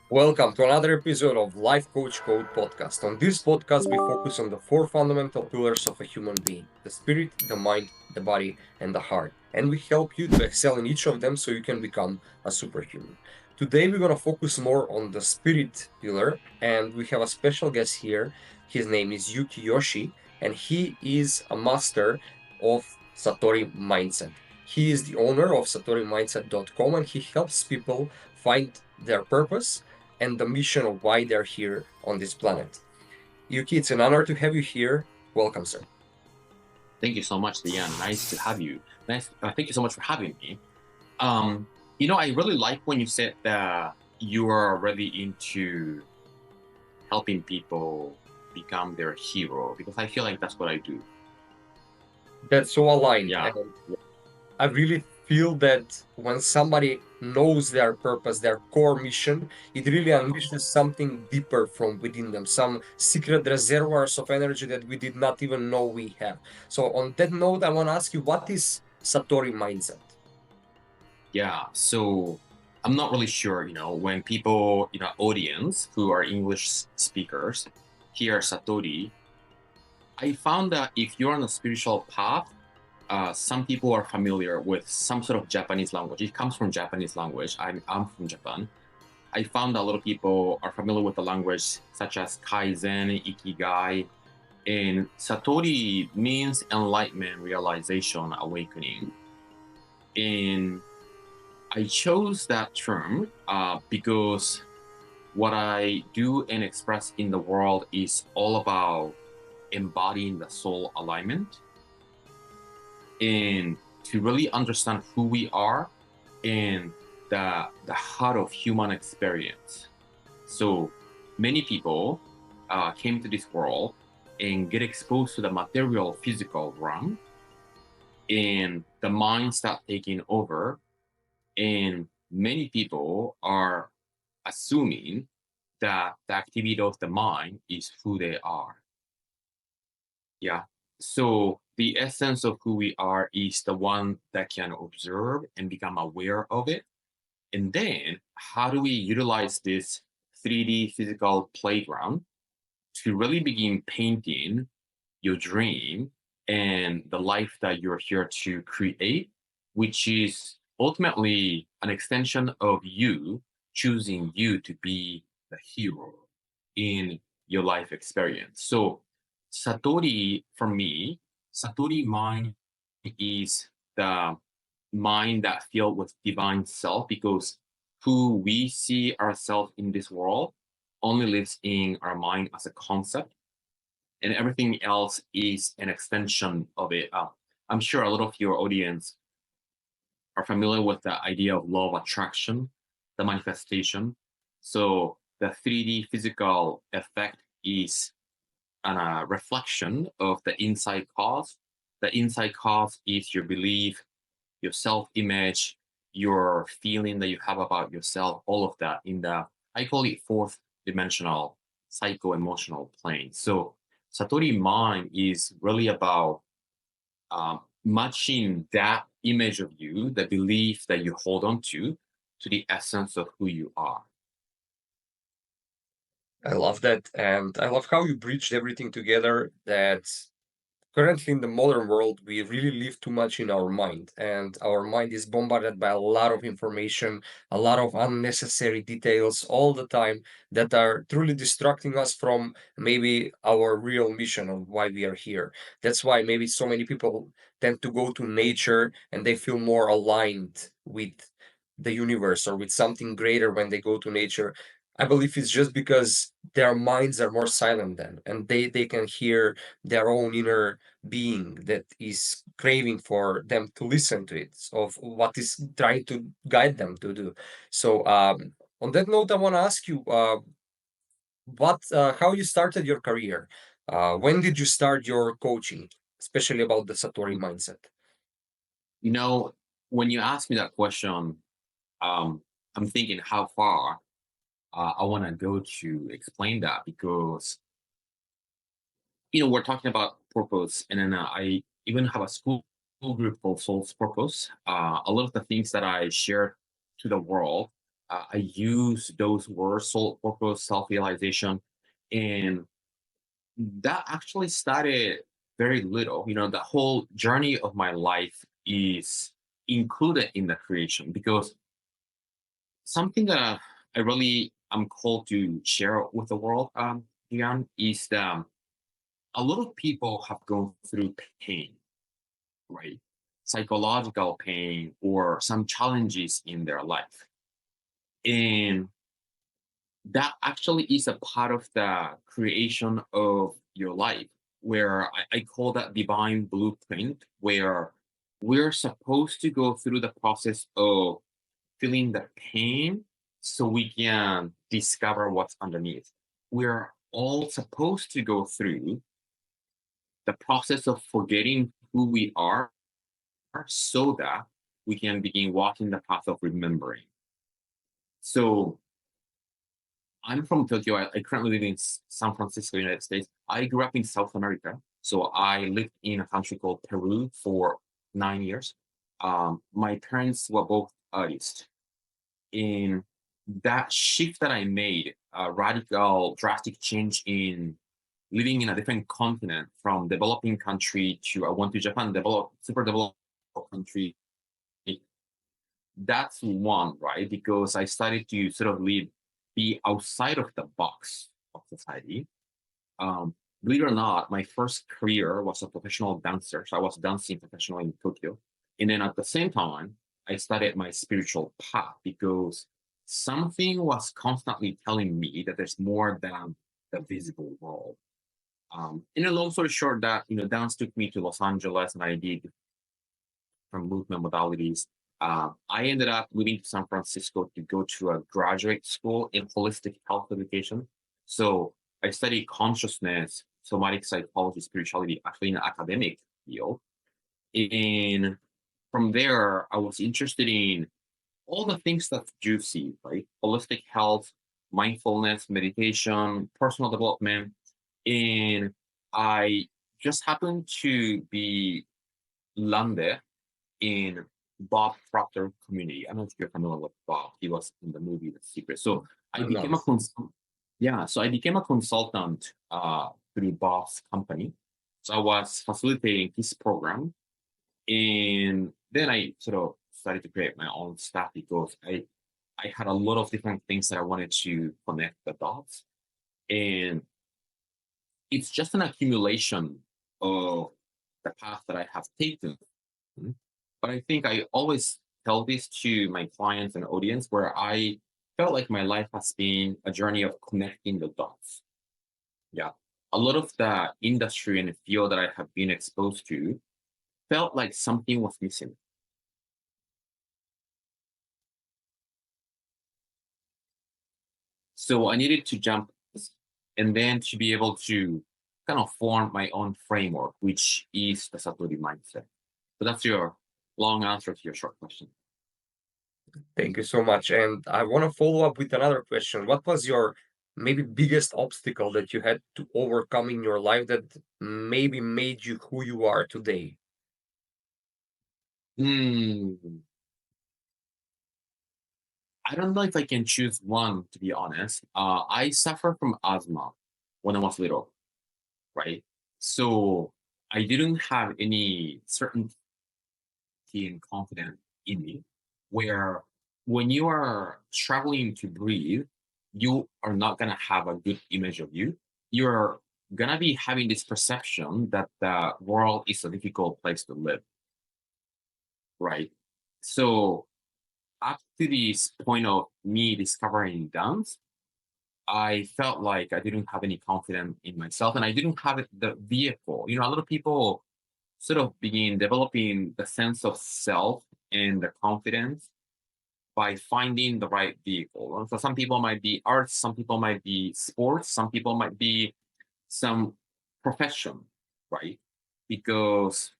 Welcome to another episode of Life Coach Code podcast. On this podcast, we focus on the four fundamental pillars of a human being: the spirit, the mind, the body, and the heart. And we help you to excel in each of them so you can become a superhuman. Today, we're going to focus more on the spirit pillar, and we have a special guest here. His name is Yuki Yoshii, and he is a master of Satori Mindset. He is the owner of SatoriMindset.com, and he helps people find their purpose and the mission of why they're here on this planet. Yuki, it's an honor to have you here. Welcome, sir. Thank you so much, Diane. Nice to have you. Thank you so much for having me. I really like when you said that you are really into helping people become their hero, because I feel like that's what I do. That's so aligned. Yeah. And I really feel that when somebody knows their purpose, their core mission, it really unleashes something deeper from within them, some secret reservoirs of energy that we did not even know we have. So, on that note, I want to ask you, what is Satori Mindset? Yeah. So I'm not really sure, when people, audience who are English speakers hear Satori, I found that if you're on a spiritual path, some people are familiar with some sort of Japanese language. It comes from Japanese language. I'm from Japan. I found that a lot of people are familiar with the language such as Kaizen, Ikigai, and Satori means enlightenment, realization, awakening. And I chose that term because what I do and express in the world is all about embodying the soul alignment and to really understand who we are and the heart of human experience. So many people came to this world and get exposed to the material physical realm, and the mind start taking over, and many people are assuming that the activity of the mind is who they are. Yeah. So the essence of who we are is the one that can observe and become aware of it. And then how do we utilize this 3D physical playground to really begin painting your dream and the life that you're here to create, which is ultimately an extension of you choosing you to be the hero in your life experience. So, Satori, for me, Satori mind is the mind that filled with divine self, because who we see ourselves in this world only lives in our mind as a concept, and everything else is an extension of it. I'm sure a lot of your audience are familiar with the idea of law of attraction, the manifestation. So the 3D physical effect is a reflection of the inside cause. The inside cause is your belief, your self-image, your feeling that you have about yourself, all of that in the, I call it fourth dimensional psycho-emotional plane. So Satori mind is really about matching that image of you, the belief that you hold on to the essence of who you are. I love that. And I love how you bridged everything together. That currently in the modern world, we really live too much in our mind, and our mind is bombarded by a lot of information, a lot of unnecessary details all the time that are truly distracting us from maybe our real mission of why we are here. That's why maybe so many people tend to go to nature and they feel more aligned with the universe or with something greater when they go to nature. I believe it's just because their minds are more silent then, and they can hear their own inner being that is craving for them to listen to it, of what is trying to guide them to do. So, on that note, I want to ask you, how you started your career. When did you start your coaching, especially about the Satori mindset? You know, when you ask me that question, I'm thinking how far I want to go to explain that, because we're talking about purpose, and then I even have a school group called Soul's Purpose. A lot of the things that I share to the world I use those words, soul purpose, self-realization, and that actually started very little. The whole journey of my life is included in the creation because something that I really am called to share with the world, Dion, is that a lot of people have gone through pain, right? Psychological pain or some challenges in their life. And that actually is a part of the creation of your life, where I call that divine blueprint, where we're supposed to go through the process of feeling the pain so we can discover what's underneath. We're all supposed to go through the process of forgetting who we are so that we can begin walking the path of remembering. So I'm from Tokyo. I currently live in San Francisco, United States. I grew up in South America. So I lived in a country called Peru for 9 years. My parents were both artists. In that shift that I made, a radical, drastic change in living in a different continent from developing country to I went to Japan, develop super developed country. That's one, right? Because I started to sort of be outside of the box of society. Believe it or not, my first career was a professional dancer. So I was dancing professionally in Tokyo. And then at the same time, I started my spiritual path because something was constantly telling me that there's more than the visible world. In a long story short, that dance took me to Los Angeles, and I did from movement modalities. I ended up moving to San Francisco to go to a graduate school in holistic health education. So I studied consciousness, somatic psychology, spirituality, actually in an academic field. And from there, I was interested in all the things that's juicy, right? Holistic health, mindfulness, meditation, personal development. And I just happened to be landed in Bob Proctor community. I don't know if you're familiar with Bob. He was in the movie The Secret. So I I'm became not. a yeah, so I became a consultant through Bob's company. So I was facilitating his program, and then I sort of started to create my own stuff because I had a lot of different things that I wanted to connect the dots, and it's just an accumulation of the path that I have taken. But I think I always tell this to my clients and audience where I felt like my life has been a journey of connecting the dots. Yeah. A lot of the industry and the field that I have been exposed to felt like something was missing. So I needed to jump and then to be able to kind of form my own framework, which is the Satori mindset. So that's your long answer to your short question. Thank you so much. And I want to follow up with another question. What was your maybe biggest obstacle that you had to overcome in your life that maybe made you who you are today? Hmm. I don't know if I can choose one, to be honest. I suffer from asthma when I was little, right? So I didn't have any certainty and confidence in me. Where when you are struggling to breathe, you are not going to have a good image of you. You're going to be having this perception that the world is a difficult place to live, right? So up to this point of me discovering dance, I felt like I didn't have any confidence in myself and I didn't have the vehicle. A lot of people sort of begin developing the sense of self and the confidence by finding the right vehicle. So some people might be arts, some people might be sports, some people might be some profession, right? Because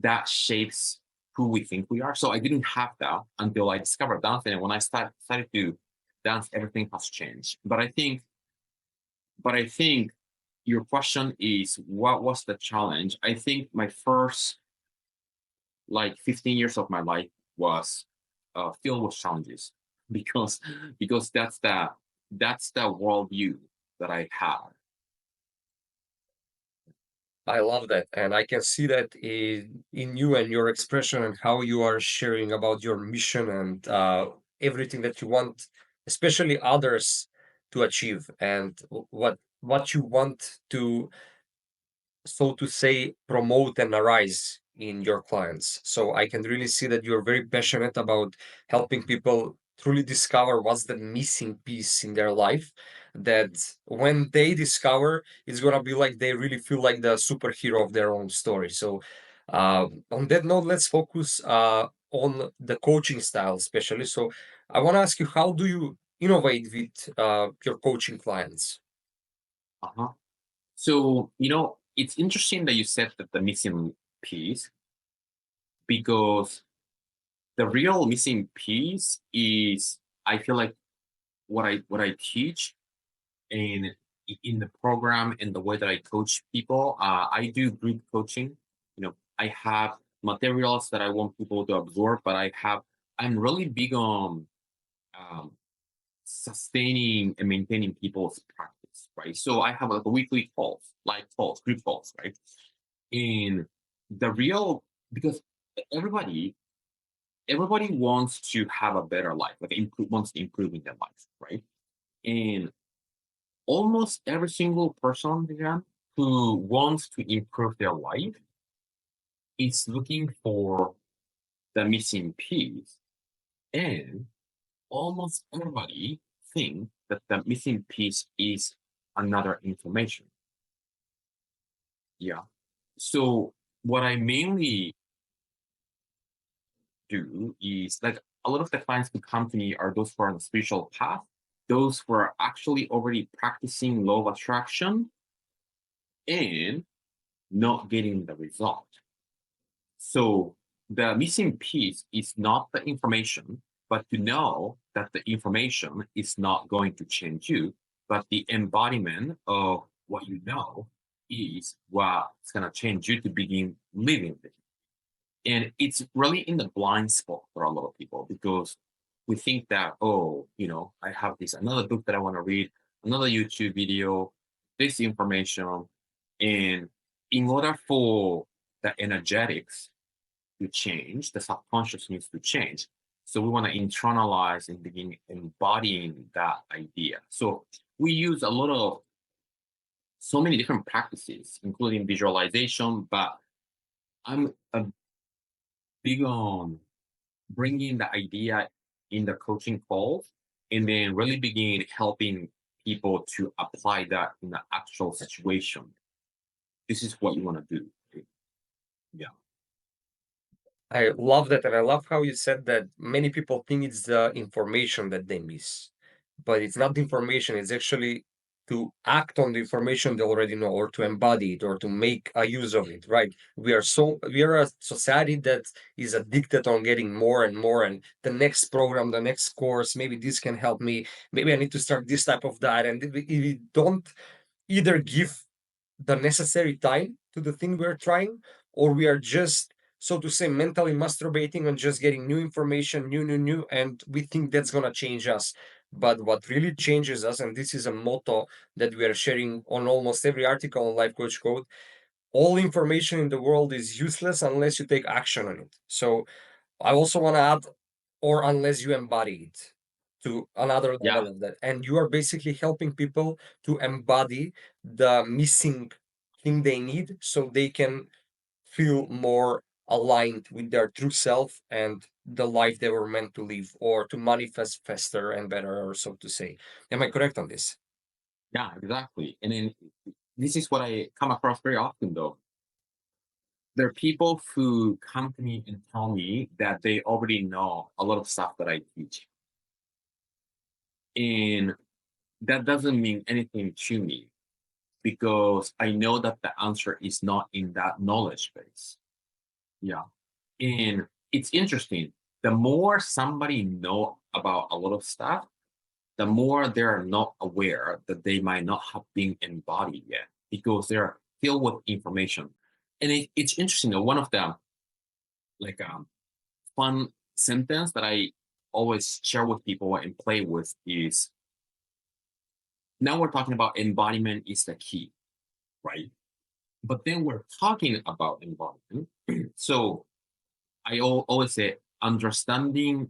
that shapes who we think we are. So I didn't have that until I discovered dancing. And when I started to dance, everything has changed. But I think your question is what was the challenge? I think my first like 15 years of my life was filled with challenges. because that's the worldview that I have. I love that. And I can see that in you and your expression and how you are sharing about your mission and everything that you want, especially others to achieve and what you want to, so to say, promote and arise in your clients. So I can really see that you're very passionate about helping people truly discover what's the missing piece in their life. That when they discover, it's gonna be like they really feel like the superhero of their own story. So, on that note, let's focus on the coaching style, especially. So, I want to ask you, how do you innovate with your coaching clients? Uh-huh. So, it's interesting that you said that the missing piece, because the real missing piece is, I feel like, what I teach in the program and the way that I coach people. I do group coaching. I have materials that I want people to absorb, but I'm really big on um, sustaining and maintaining people's practice, right? So I have like a weekly calls, like calls, group calls, right? And the real, because everybody everybody wants to have a better life, like wants to improve in their life, right? And almost every single person, Diane, who wants to improve their life is looking for the missing piece. And almost everybody think that the missing piece is another information. Yeah. So what I mainly do is, like, a lot of the clients who come to me are those who are on the spiritual path, those who are actually already practicing law of attraction and not getting the result. So the missing piece is not the information, but to know that the information is not going to change you, but the embodiment of what you know is what's going to change you to begin living it. And it's really in the blind spot for a lot of people, because we think that, oh, I have this another book that I want to read, another YouTube video, this information. And in order for the energetics to change, the subconscious needs to change. So we want to internalize and begin embodying that idea. So we use a lot of so many different practices, including visualization, but I'm a big on bringing the idea in the coaching calls and then really begin helping people to apply that in the actual situation. This is what you want to do. Yeah. I love that, and I love how you said that many people think it's the information that they miss, but it's not the information. It's actually to act on the information they already know, or to embody it, or to make a use of it. Right? We are a society that is addicted on getting more and more, and the next program, the next course. Maybe this can help me. Maybe I need to start this type of diet, and if we don't either give the necessary time to the thing we're trying, or we are just, so to say, mentally masturbating on just getting new information, new, and we think that's going to change us. But what really changes us, and this is a motto that we are sharing on almost every article on Life Coach Code: all information in the world is useless unless you take action on it. So I also want to add, or unless you embody it to another Yeah. level of that. And you are basically helping people to embody the missing thing they need so they can feel more aligned with their true self and the life they were meant to live, or to manifest faster and better, or so to say. Am I correct on this? Yeah, exactly. And then this is what I come across very often, though. There are people who come to me and tell me that they already know a lot of stuff that I teach. And that doesn't mean anything to me, because I know that the answer is not in that knowledge base. Yeah. And it's interesting. The more somebody know about a lot of stuff, the more they're not aware that they might not have been embodied yet, because they're filled with information. And it's interesting. One of the, like, fun sentence that I always share with people and play with is now we're talking about embodiment is the key, right? But then we're talking about embodiment. So always say understanding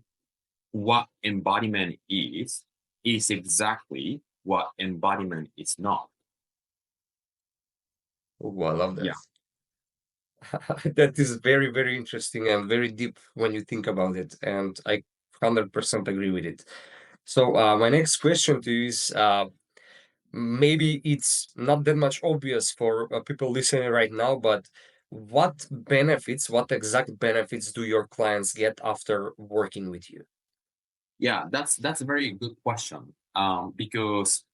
what embodiment is exactly what embodiment is not. Oh, I love that. Yeah. That is very, very interesting and very deep when you think about it. And I 100% agree with it. So, my next question to you is maybe it's not that much obvious for people listening right now, but what exact benefits do your clients get after working with you? Yeah, that's a very good question. Because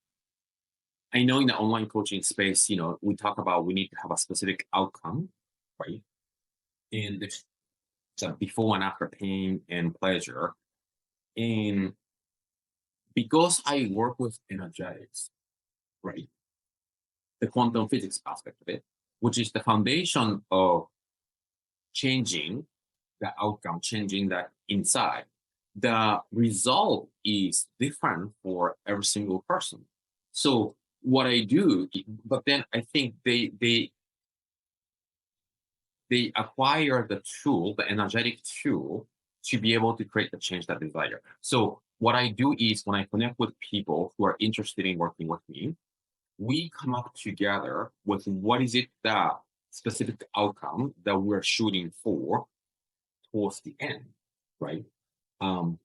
I know in the online coaching space, we talk about we need to have a specific outcome, right? And there's a before and after pain and pleasure. And because I work with energetics, right? The quantum physics aspect of it, which is the foundation of changing the outcome, changing that inside. The result is different for every single person. So what I do, but then I think they acquire the tool, the energetic tool, to be able to create the change that they desire. So what I do is when I connect with people who are interested in working with me, we come up together with what is it the specific outcome that we're shooting for towards the end, right? Um,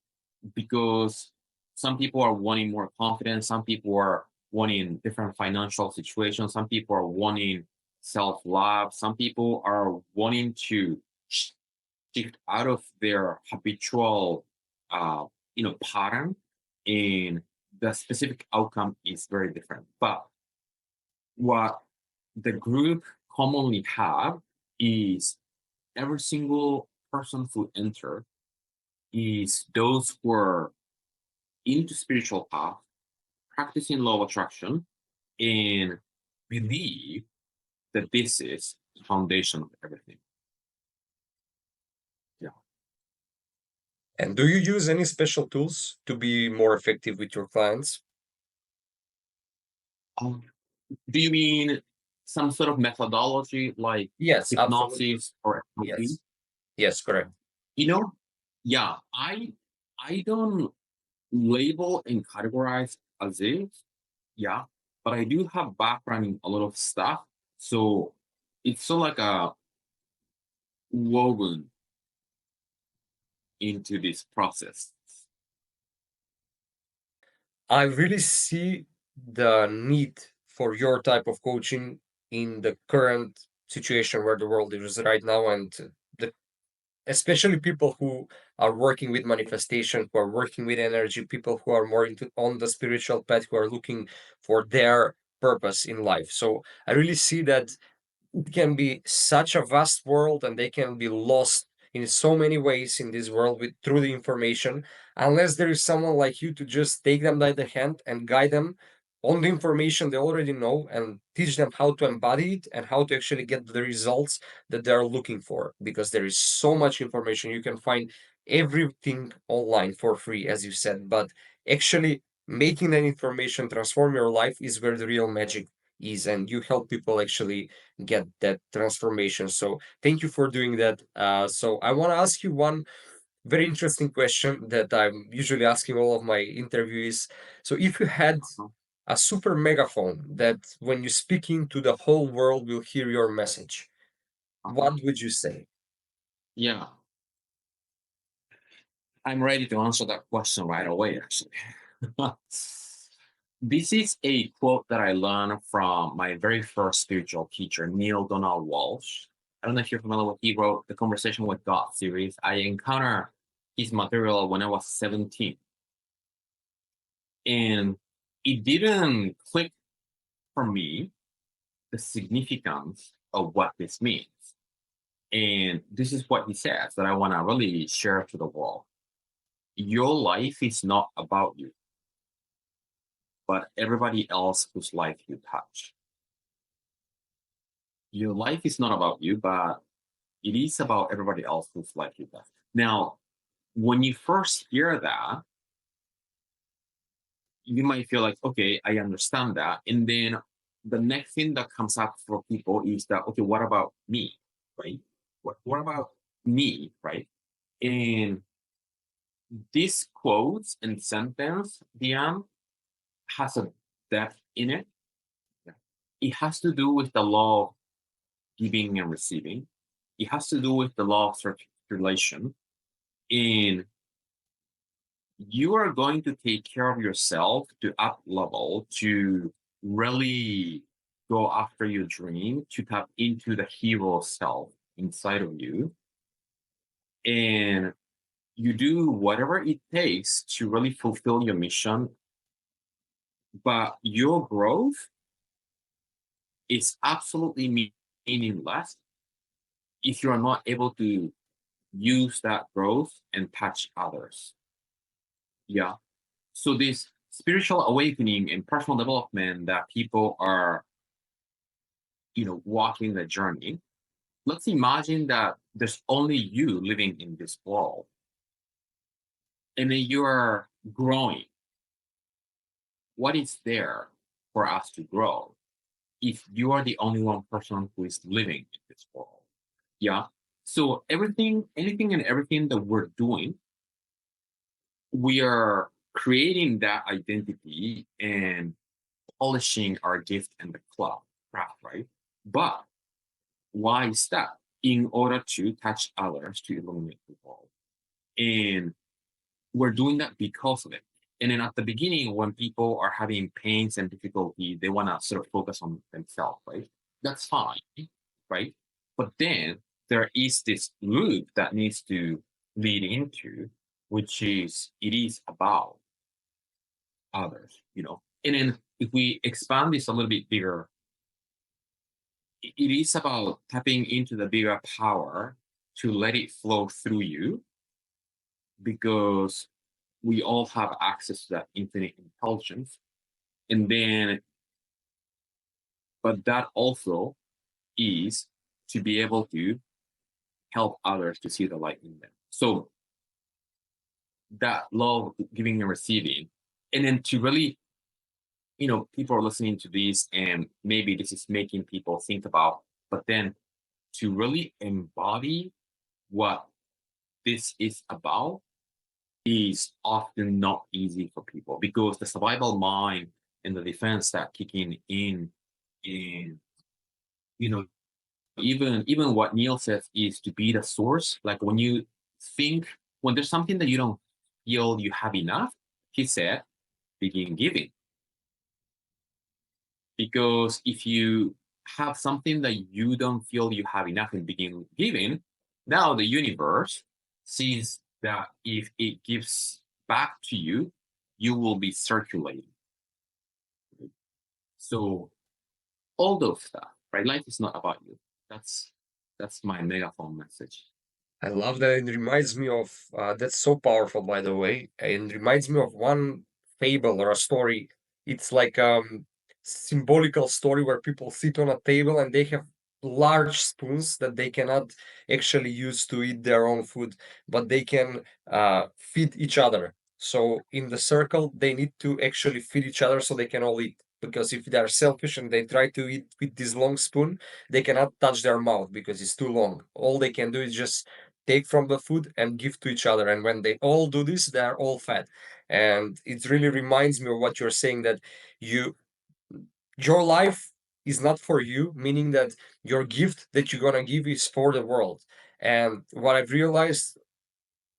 because some people are wanting more confidence, some people are wanting different financial situations, some people are wanting self-love, some people are wanting to shift out of their habitual pattern, and the specific outcome is very different. But what the group commonly have is every single person who enter is those who are into spiritual path, practicing law of attraction, and believe that this is the foundation of everything. Yeah. And do you use any special tools to be more effective with your clients? Um, do you mean some sort of methodology like Yes, absolutely. hypnosis or NLP? Yes. Yes, correct. You know, yeah, I don't label and categorize as if, yeah, but I do have background in a lot of stuff. So it's sort of like a woven into this process. I really see the need for your type of coaching in the current situation where the world is right now, and the especially people who are working with manifestation, who are working with energy, people who are more into on the spiritual path, who are looking for their purpose in life. So I really see that it can be such a vast world and they can be lost in so many ways in this world with through the information, unless there is someone like you to just take them by the hand and guide them on the information they already know and teach them how to embody it and how to actually get the results that they are looking for, because there is so much information. You can find everything online for free, as you said, but actually making that information transform your life is where the real magic is, and you help people actually get that transformation. So thank you for doing that. So I want to ask you one very interesting question that I'm usually asking all of my interviewees. So if you had Uh-huh. a super megaphone that when you speak into the whole world will hear your message, Uh-huh. what would you say? Yeah, I'm ready to answer that question right away, actually. This is a quote that I learned from my very first spiritual teacher, Neil Donald Walsh. I don't know if you're familiar with he wrote the Conversation with God series. I encountered his material when I was 17. And it didn't click for me the significance of what this means. And this is what he says that I want to really share to the world. Your life is not about you, but everybody else whose life you touch. Your life is not about you, but it is about everybody else whose life you touch. Now, when you first hear that, you might feel like, okay, I understand that. And then the next thing that comes up for people is that, okay, what about me? Right? What about me? Right? And this quotes and sentence, Diane, has a depth in it. It has to do with the law of giving and receiving. It has to do with the law of circulation. And you are going to take care of yourself to up level, to really go after your dream, to tap into the hero self inside of you. And you do whatever it takes to really fulfill your mission. But your growth is absolutely meaningless if you are not able to use that growth and touch others. Yeah. So this spiritual awakening and personal development that people are, walking the journey. Let's imagine that there's only you living in this world, and then you're growing. What is there for us to grow if you are the only one person who is living in this world? Yeah. So anything and everything that we're doing, we are creating that identity and polishing our gift and the craft, right? But why is that? In order to touch others, to illuminate the world. And we're doing that because of it. And then at the beginning, when people are having pains and difficulty, they want to sort of focus on themselves, right? That's fine, right? But then there is this loop that needs to lead into, which is it is about others, And then if we expand this a little bit bigger, it is about tapping into the bigger power to let it flow through you, because we all have access to that infinite intelligence. And then, but that also is to be able to help others to see the light in them. So that love, giving and receiving, and then to really, people are listening to this and maybe this is making people think about, but then to really embody what this is about is often not easy for people, because the survival mind and the defense that kicking in, and you know even what Neil says is to be the source. Like when you think, when there's something that you don't feel you have enough, he said, begin giving. Because if you have something that you don't feel you have enough and begin giving, now the universe sees that if it gives back to you, you will be circulating. So all those stuff, right? Life is not about you. That's my megaphone message. I love that. It reminds me of that's so powerful, by the way. And reminds me of one fable or a story. It's like symbolical story where people sit on a table and they have large spoons that they cannot actually use to eat their own food, but they can feed each other. So in the circle, they need to actually feed each other so they can all eat. Because if they are selfish and they try to eat with this long spoon, they cannot touch their mouth because it's too long. All they can do is just take from the food and give to each other. And when they all do this, they are all fed. And it really reminds me of what you're saying, that you your life is not for you, meaning that your gift that you're gonna give is for the world. And what I've realized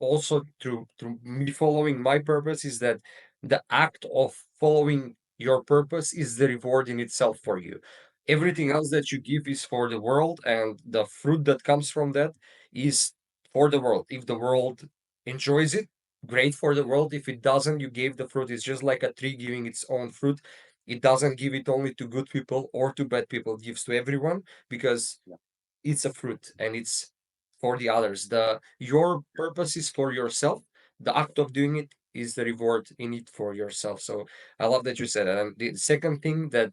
also through me following my purpose is that the act of following your purpose is the reward in itself for you. Everything else that you give is for the world, and the fruit that comes from that is for the world. If the world enjoys it, great for the world. If it doesn't, you gave the fruit. It's just like a tree giving its own fruit. It doesn't give it only to good people or to bad people, it gives to everyone, because it's a fruit and it's for the others. The your purpose is for yourself. The act of doing it is the reward in it for yourself. So I love that you said that. And the second thing, that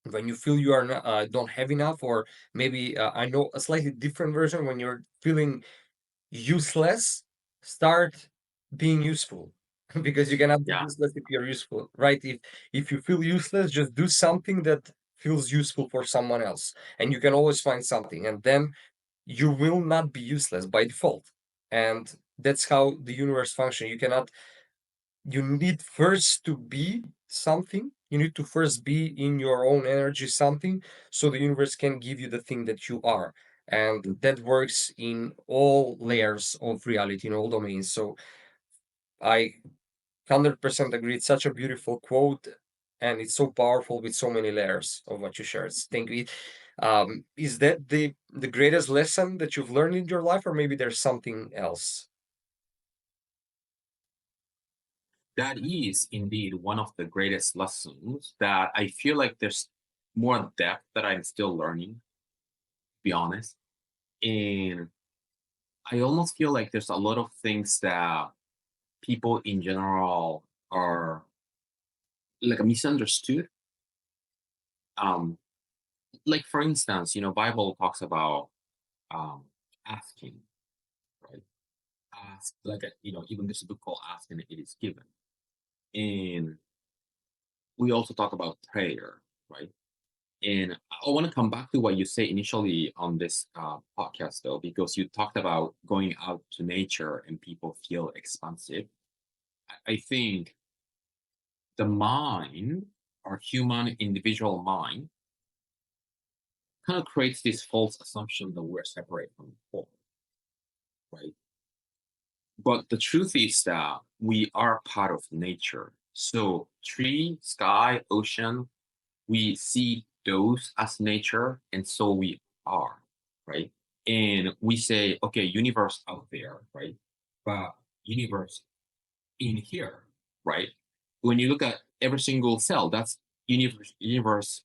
when you feel you are not, don't have enough, or maybe I know a slightly different version, when you're feeling useless, start being useful because you cannot be Yeah. useless if you're useful, right? If you feel useless, just do something that feels useful for someone else, and you can always find something, and then you will not be useless by default. And that's how the universe functions. You need first to be something. You need to first be in your own energy something, so the universe can give you the thing that you are. And that works in all layers of reality, in all domains. So I 100% agree. It's such a beautiful quote, and it's so powerful with so many layers of what you shared. Thank you. Is that the greatest lesson that you've learned in your life, or maybe there's something else? That is indeed one of the greatest lessons that I feel like there's more depth that I'm still learning, to be honest. And I almost feel like there's a lot of things that people in general are like misunderstood. Um, like for instance, Bible talks about um asking, right? Ask like even there's a book called Ask and It Is Given. And we also talk about prayer, right? And I want to come back to what you say initially on this podcast, though, because you talked about going out to nature and people feel expansive. I think the mind, our human individual mind, kind of creates this false assumption that we're separate from the whole, right? But the truth is that we are part of nature. So, tree, sky, ocean, we see those as nature, and so we are, right? And we say, okay, universe out there, right? But universe in here, right? When you look at every single cell, that's universe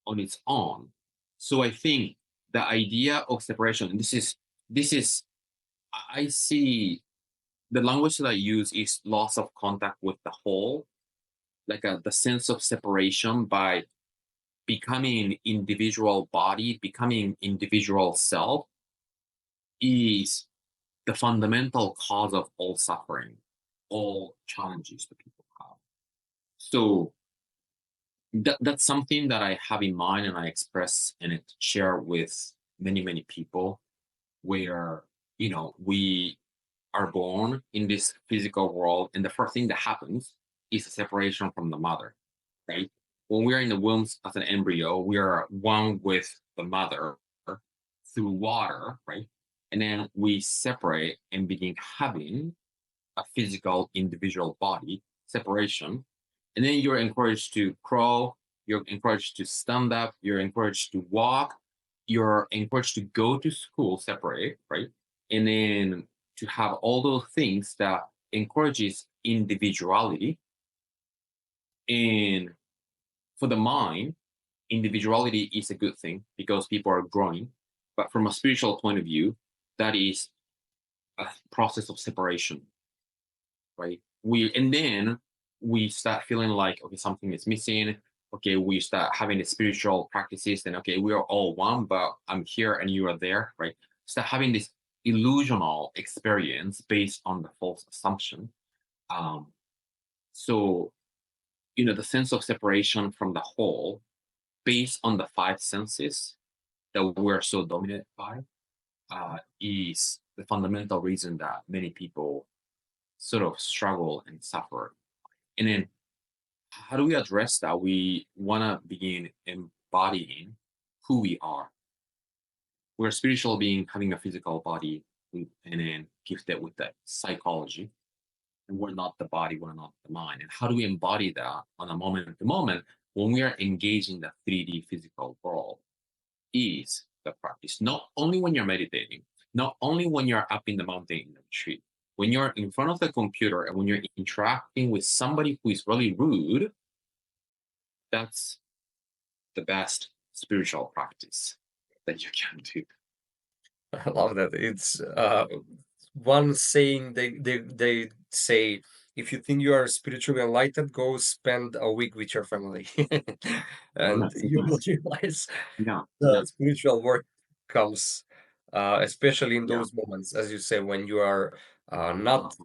on its own. So I think the idea of separation, and this is I see the language that I use is loss of contact with the whole, like the sense of separation by becoming an individual body, becoming individual self is the fundamental cause of all suffering, all challenges that people have. So that's something that I have in mind and I express and share with many, many people where, we are born in this physical world. And the first thing that happens is a separation from the mother, right? When we are in the womb as an embryo, we are one with the mother through water, right? And then we separate and begin having a physical individual body separation. And then you're encouraged to crawl, you're encouraged to stand up, you're encouraged to walk, you're encouraged to go to school separate, right? And then to have all those things that encourages individuality. And for the mind, individuality is a good thing because people are growing. But from a spiritual point of view, that is a process of separation, right? And then we start feeling like, okay, something is missing. Okay, we start having the spiritual practices, and okay, we are all one, but I'm here and you are there, right? Start having this illusional experience based on the false assumption. Um, so the sense of separation from the whole based on the five senses that we're so dominated by is the fundamental reason that many people sort of struggle and suffer. And then how do we address that? We want to begin embodying who we are. We're a spiritual being having a physical body, and then gifted with that psychology. And we're not the body, we're not the mind. And how do we embody that on a moment to moment when we are engaging the 3D physical world? Is the practice. Not only when you're meditating, not only when you're up in the mountain in the tree, when you're in front of the computer and when you're interacting with somebody who is really rude, that's the best spiritual practice that you can do. I love that. It's one saying they say, if you think you are spiritually enlightened, go spend a week with your family, and Yes, you will realize yeah, the yeah, spiritual work comes. especially in Yeah. those moments, as you say, when you are Uh, not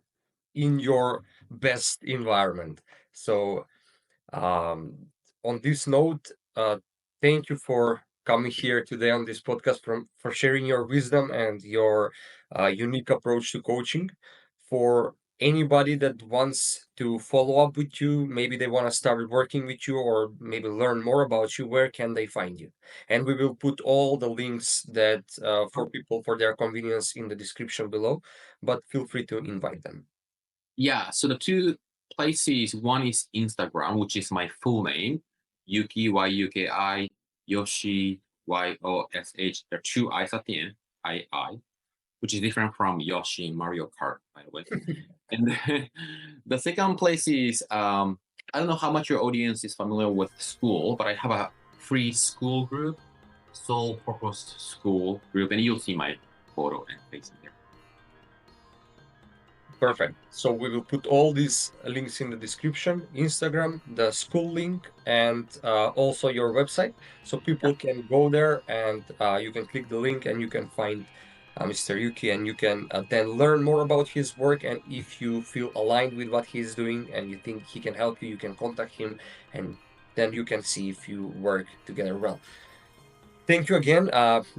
in your best environment. So, um, on this note, thank you for coming here today on this podcast, for sharing your wisdom and your unique approach to coaching. For anybody that wants to follow up with you, maybe they want to start working with you or maybe learn more about you, where can they find you? And we will put all the links that for people for their convenience in the description below, but feel free to invite them. yeah. So the two places, one is Instagram, which is my full name, Yuki, Yuki, Yoshi, Yosh. There are two I's at the end, I, which is different from Yoshi in Mario Kart, by the way. And then the second place is I don't know how much your audience is familiar with Skool, but I have a free Skool group, Soul Purpose Skool group, and you'll see my photo and face in there. Perfect. So we will put all these links in the description, Instagram, the Skool link, and also your website. So Yeah. people can go there and you can click the link and you can find Mr. Yuki and you can then learn more about his work. And if you feel aligned with what he's doing and you think he can help you, you can contact him and then you can see if you work together well. Thank you again.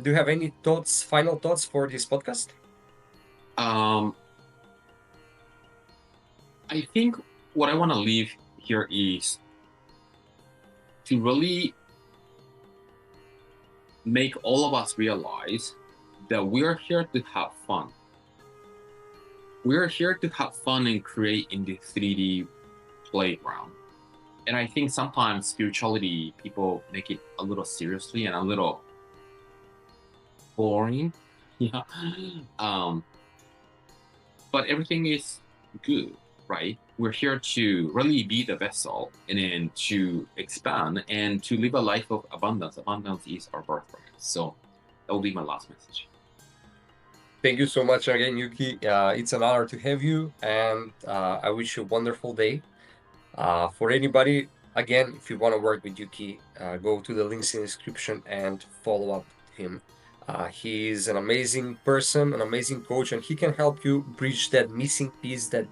Do you have any thoughts, final thoughts for this podcast? Um, I think what I want to leave here is to really make all of us realize that we're here to have fun. We're here to have fun and create in the 3D playground. And I think sometimes spirituality, people make it a little seriously and a little boring. Yeah. Um, but everything is good, right? We're here to really be the vessel and then to expand and to live a life of abundance. Abundance is our birthright. So that will be my last message. Thank you so much again, Yuki. It's an honor to have you, and I wish you a wonderful day. For anybody, again, if you want to work with Yuki, go to the links in the description and follow up with him. He's an amazing person, an amazing coach, and he can help you bridge that missing piece, that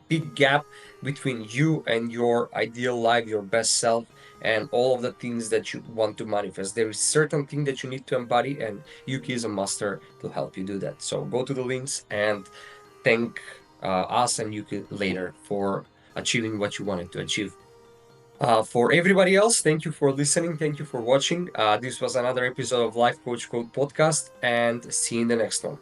big gap between you and your ideal life, your best self, and all of the things that you want to manifest. There is certain thing that you need to embody, and Yuki is a master to help you do that. So go to the links and thank us and Yuki later for achieving what you wanted to achieve. For everybody else, thank you for listening. Thank you for watching. This was another episode of Life Coach Code podcast, and see you in the next one.